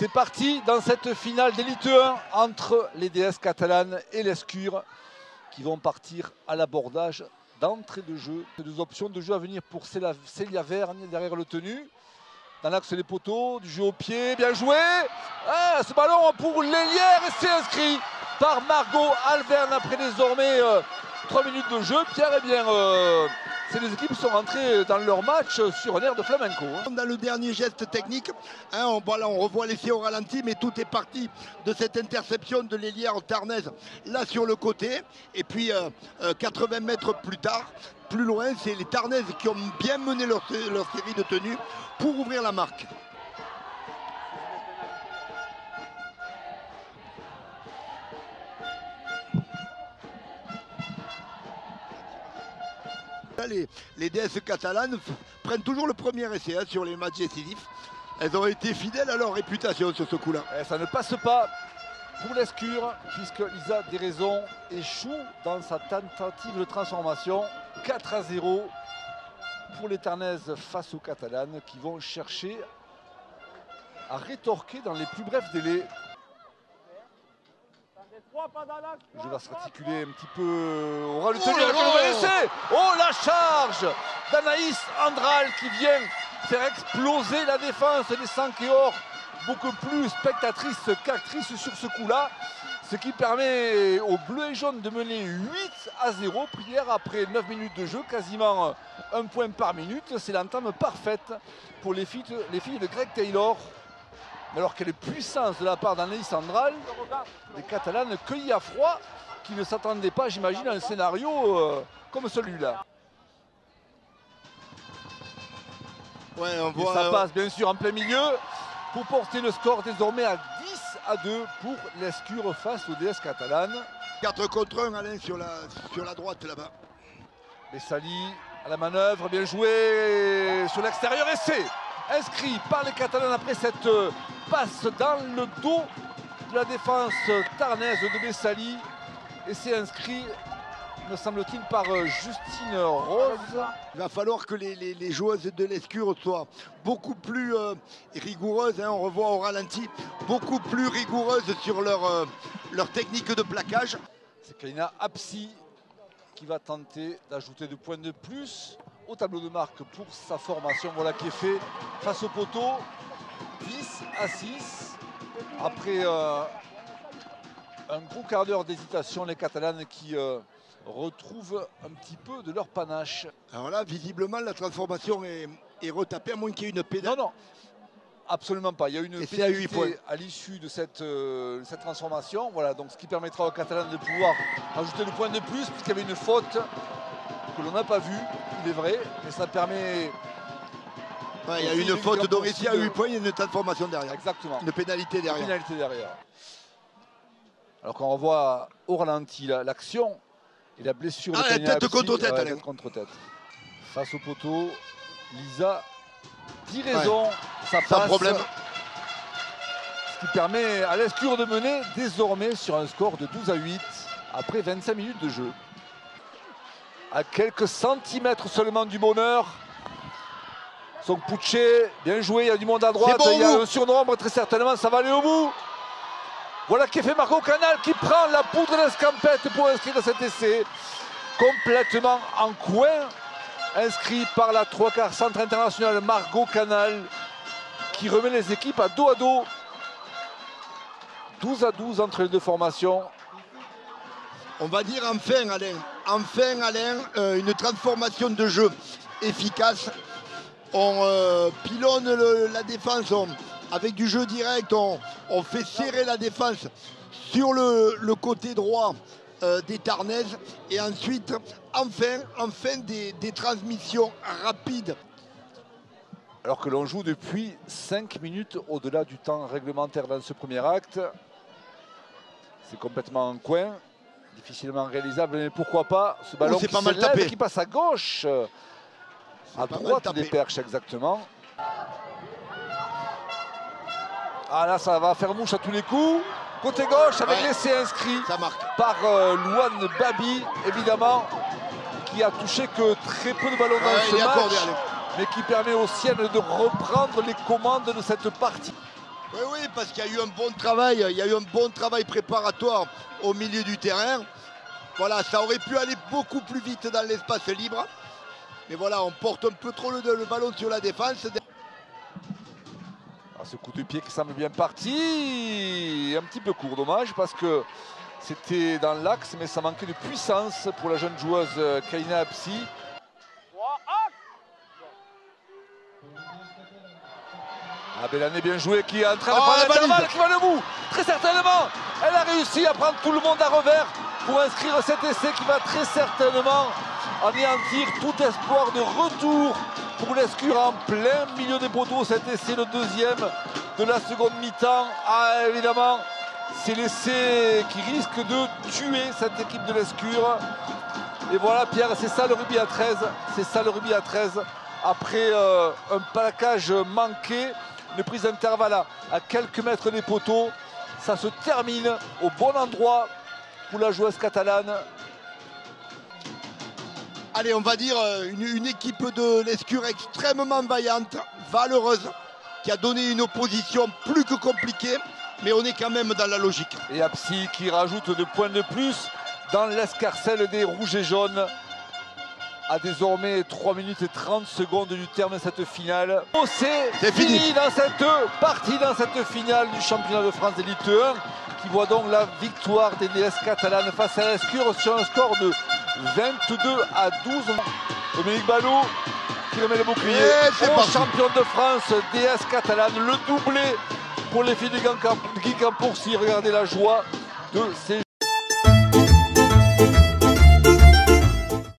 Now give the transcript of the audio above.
C'est parti dans cette finale d'élite 1 entre les DS catalanes et l'Escure qui vont partir à l'abordage d'entrée de jeu. Deux options de jeu à venir pour Célia Vergne derrière le tenu. Dans l'axe des poteaux, du jeu au pied, bien joué. Ah, ce ballon pour l'Hélière et c'est inscrit par Margot Alverne après désormais 3 minutes de jeu. Pierre, eh bien, ces deux équipes sont rentrées dans leur match sur un air de flamenco. Dans le dernier geste technique, on revoit l'essai au ralenti, mais tout est parti de cette interception de l'Hélière tarnaise là sur le côté. Et puis 80 mètres plus tard, plus loin, c'est les Tarnaises qui ont bien mené leur série de tenues pour ouvrir la marque. Les DS catalanes prennent toujours le premier essai sur les matchs décisifs. Elles ont été fidèles à leur réputation sur ce coup-là. Ça ne passe pas pour l'Escure puisque Lisa Desraisons échoue dans sa tentative de transformation. 4-0 pour les Tarnaises face aux Catalanes qui vont chercher à rétorquer dans les plus brefs délais. Le jeu va se reticuler un petit peu. On aura le tenu avec le essai. Oh, la charge d'Anaïs Andral qui vient faire exploser la défense des Sankéor, beaucoup plus spectatrice qu'actrice sur ce coup-là. Ce qui permet aux Bleus et Jaunes de mener 8-0. Prière après 9 minutes de jeu, quasiment 1 point par minute. C'est l'entame parfaite pour les filles de Greg Taylor. Alors quelle puissance de la part d'Anaïs Andral, les Catalanes cueillis à froid, qui ne s'attendaient pas, j'imagine, à un scénario comme celui-là. Ouais, on Et voit, ça passe bien sûr en plein milieu pour porter le score désormais à 10-2 pour l'Escure face aux DS catalanes. 4 contre 1, Alain, sur la droite là-bas. Bessali à la manœuvre, bien joué sur l'extérieur, essai inscrit par les Catalanes après cette passe dans le dos de la défense tarnaise de Bessali. Et c'est inscrit, me semble-t-il, par Justine Rose. Il va falloir que les joueuses de l'Escure soient beaucoup plus rigoureuses, on revoit au ralenti, beaucoup plus rigoureuses sur leur technique de plaquage. C'est Kalina Apsi qui va tenter d'ajouter 2 points de plus au tableau de marque pour sa formation. Voilà qui est fait face au poteau. 10-6. Après un gros quart d'heure d'hésitation, les Catalanes qui retrouvent un petit peu de leur panache. Alors là, visiblement, la transformation est retapée, à moins qu'il y ait une pénalité. Non, absolument pas. Il y a une pénalité à l'issue de cette transformation. Voilà, donc ce qui permettra aux Catalanes de pouvoir ajouter le point de plus, puisqu'il y avait une faute que l'on n'a pas vue, il est vrai, mais ça permet... Ouais, il y a une faute d'Oressi à 8 points, il y a une transformation derrière. Exactement. Une pénalité derrière. Une pénalité derrière. Alors qu'on revoit au ralenti l'action et la blessure de Kalina tête contre tête, tête contre tête. Face au poteau, Lisa Desraisons, ça passe. Sans problème. Ce qui permet à l'Escure de mener désormais sur un score de 12-8 après 25 minutes de jeu. À quelques centimètres seulement du bonheur. Son Pucce, bien joué, il y a du monde à droite, il y a un surnombre très certainement, ça va aller au bout. Voilà qui est fait Margot Canal qui prend la poudre d'escampette pour inscrire cet essai. Complètement en coin, inscrit par la 3/4 centre international Margot Canal qui remet les équipes à dos. 12-12 entre les deux formations. On va dire enfin Alain, une transformation de jeu efficace. On pilonne la défense avec du jeu direct, on fait serrer la défense sur le côté droit des Tarnaises et ensuite enfin des transmissions rapides. Alors que l'on joue depuis 5 minutes au-delà du temps réglementaire dans ce premier acte. C'est complètement en coin, difficilement réalisable, mais pourquoi pas ce ballon qui s'élève, qui passe à gauche, à droite des perches exactement. Ah là, ça va faire mouche à tous les coups. Côté gauche avec l'essai inscrit par Louane Babi, évidemment, qui a touché que très peu de ballons dans ce match, mais qui permet aux Siennes de reprendre les commandes de cette partie. Oui, oui, parce qu'il y a eu un bon travail, il y a eu un bon travail préparatoire au milieu du terrain. Voilà, ça aurait pu aller beaucoup plus vite dans l'espace libre. Mais voilà, on porte un peu trop le ballon sur la défense. Ah, ce coup de pied qui semble bien parti, un petit peu court, dommage, parce que c'était dans l'axe, mais ça manquait de puissance pour la jeune joueuse Kaina Apsi. Ah, Belané bien joué, qui est en train de prendre l'intervalle, qui va debout. Très certainement, elle a réussi à prendre tout le monde à revers pour inscrire cet essai qui va très certainement anéantir tout espoir de retour pour l'Escure en plein milieu des poteaux. Cet essai, le deuxième de la seconde mi-temps. Ah, évidemment, c'est l'essai qui risque de tuer cette équipe de l'Escure. Et voilà, Pierre, c'est ça le rugby à 13. C'est ça le rugby à 13. Après un plaquage manqué, une prise d'intervalle à quelques mètres des poteaux, ça se termine au bon endroit pour la joueuse catalane. Allez, on va dire une équipe de l'Escure extrêmement vaillante, valeureuse, qui a donné une opposition plus que compliquée, mais on est quand même dans la logique. Et Apsi qui rajoute 2 points de plus dans l'escarcelle des rouges et jaunes. À désormais 3 minutes et 30 secondes du terme de cette finale. Oh, c'est fini dans cette partie, dans cette finale du championnat de France d'élite 1, qui voit donc la victoire des DS catalanes face à l'Escure sur un score de 22-12. Dominique Ballot qui remet le bouclier au champion de France DS catalane. Le doublé pour les filles de Guy Campourcy. Regardez la joie de ces